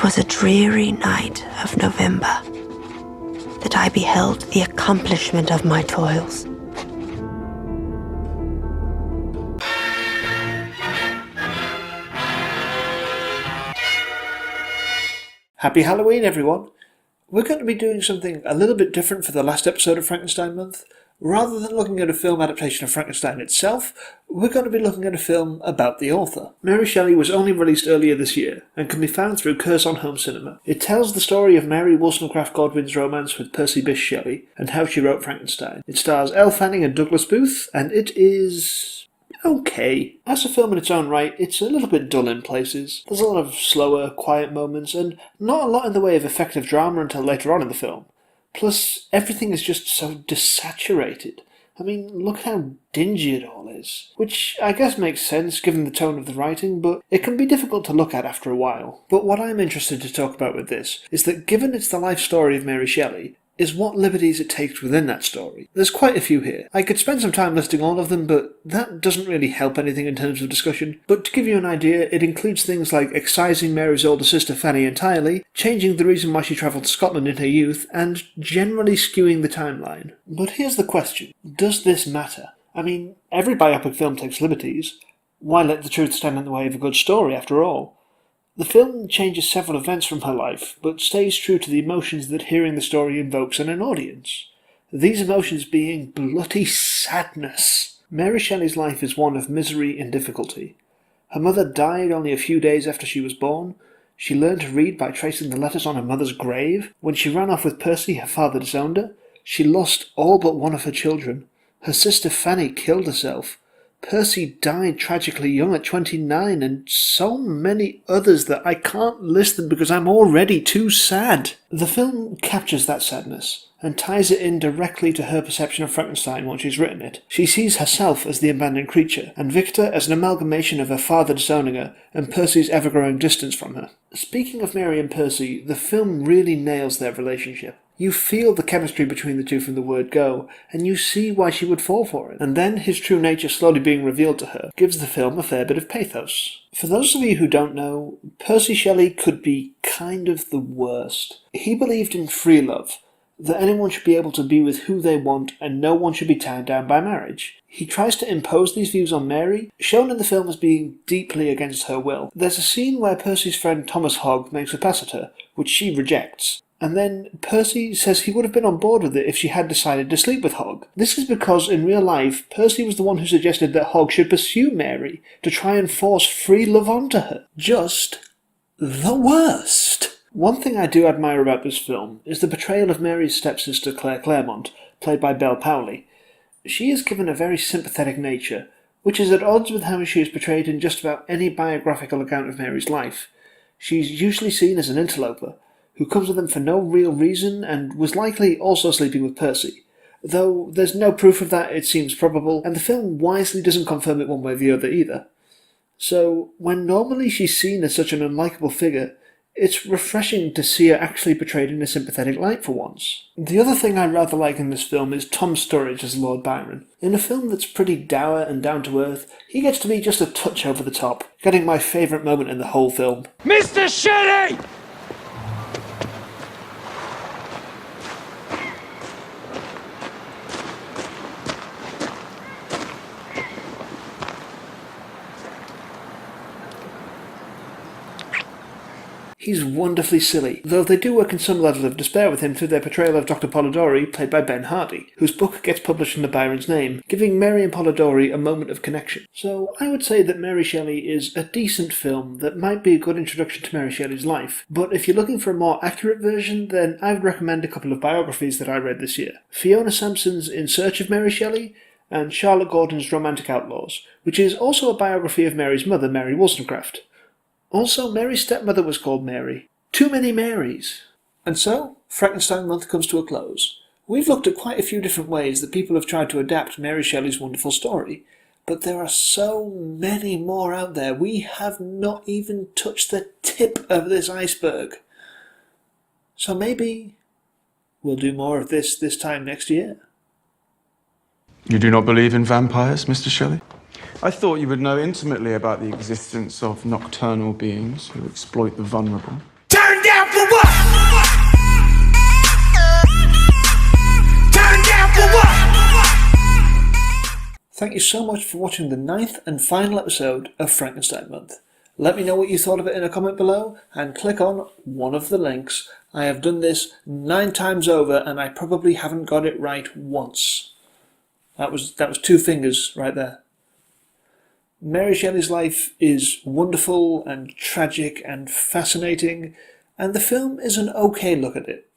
'Twas a dreary night of November that I beheld the accomplishment of my toils. Happy Halloween, everyone! We're going to be doing something a little bit different for the last episode of Frankenstein Month. Rather than looking at a film adaptation of Frankenstein itself, we're going to be looking at a film about the author. Mary Shelley was only released earlier this year, and can be found through Curse on Home Cinema. It tells the story of Mary Wollstonecraft Godwin's romance with Percy Bysshe Shelley, and how she wrote Frankenstein. It stars Elle Fanning and Douglas Booth, and it is okay. As a film in its own right, it's a little bit dull in places. There's a lot of slower, quiet moments, and not a lot in the way of effective drama until later on in the film. Plus, everything is just so desaturated. I mean, look how dingy it all is. Which I guess makes sense given the tone of the writing, but it can be difficult to look at after a while. But what I'm interested to talk about with this is that given it's the life story of Mary Shelley, is what liberties it takes within that story. There's quite a few here. I could spend some time listing all of them, but that doesn't really help anything in terms of discussion. But to give you an idea, it includes things like excising Mary's older sister Fanny entirely, changing the reason why she travelled to Scotland in her youth, and generally skewing the timeline. But here's the question. Does this matter? I mean, every biopic film takes liberties. Why let the truth stand in the way of a good story, after all? The film changes several events from her life, but stays true to the emotions that hearing the story invokes in an audience. These emotions being bloody sadness. Mary Shelley's life is one of misery and difficulty. Her mother died only a few days after she was born. She learned to read by tracing the letters on her mother's grave. When she ran off with Percy, her father disowned her. She lost all but one of her children. Her sister Fanny killed herself. Percy died tragically young at 29, and so many others that I can't list them because I'm already too sad. The film captures that sadness, and ties it in directly to her perception of Frankenstein once she's written it. She sees herself as the abandoned creature, and Victor as an amalgamation of her father disowning her, and Percy's ever-growing distance from her. Speaking of Mary and Percy, the film really nails their relationship. You feel the chemistry between the two from the word go, and you see why she would fall for it. And then his true nature slowly being revealed to her gives the film a fair bit of pathos. For those of you who don't know, Percy Shelley could be kind of the worst. He believed in free love, that anyone should be able to be with who they want and no one should be tied down by marriage. He tries to impose these views on Mary, shown in the film as being deeply against her will. There's a scene where Percy's friend Thomas Hogg makes a pass at her, which she rejects. And then Percy says he would have been on board with it if she had decided to sleep with Hogg. This is because in real life, Percy was the one who suggested that Hogg should pursue Mary to try and force free love onto her. Just the worst. One thing I do admire about this film is the portrayal of Mary's stepsister Claire Claremont, played by Belle Powley. She is given a very sympathetic nature, which is at odds with how she is portrayed in just about any biographical account of Mary's life. She's usually seen as an interloper, who comes with them for no real reason and was likely also sleeping with Percy. Though there's no proof of that, it seems probable, and the film wisely doesn't confirm it one way or the other either. So, when normally she's seen as such an unlikable figure, it's refreshing to see her actually portrayed in a sympathetic light for once. The other thing I rather like in this film is Tom Sturridge as Lord Byron. In a film that's pretty dour and down to earth, he gets to be just a touch over the top, getting my favourite moment in the whole film. Mr. Shelley! He's wonderfully silly, though they do work in some level of despair with him through their portrayal of Dr. Polidori, played by Ben Hardy, whose book gets published under Byron's name, giving Mary and Polidori a moment of connection. So I would say that Mary Shelley is a decent film that might be a good introduction to Mary Shelley's life, but if you're looking for a more accurate version, then I would recommend a couple of biographies that I read this year. Fiona Sampson's In Search of Mary Shelley, and Charlotte Gordon's Romantic Outlaws, which is also a biography of Mary's mother, Mary Wollstonecraft. Also, Mary's stepmother was called Mary. Too many Marys. And so, Frankenstein Month comes to a close. We've looked at quite a few different ways that people have tried to adapt Mary Shelley's wonderful story, but there are so many more out there. We have not even touched the tip of this iceberg. So maybe we'll do more of this time next year. You do not believe in vampires, Mr. Shelley? I thought you would know intimately about the existence of nocturnal beings who exploit the vulnerable. Turn Thank you so much for watching the 9th and final episode of Frankenstein Month. Let me know what you thought of it in a comment below and click on one of the links. I have done this 9 times over and I probably haven't got it right once. That was 2 fingers right there. Mary Shelley's life is wonderful and tragic and fascinating, and the film is an okay look at it.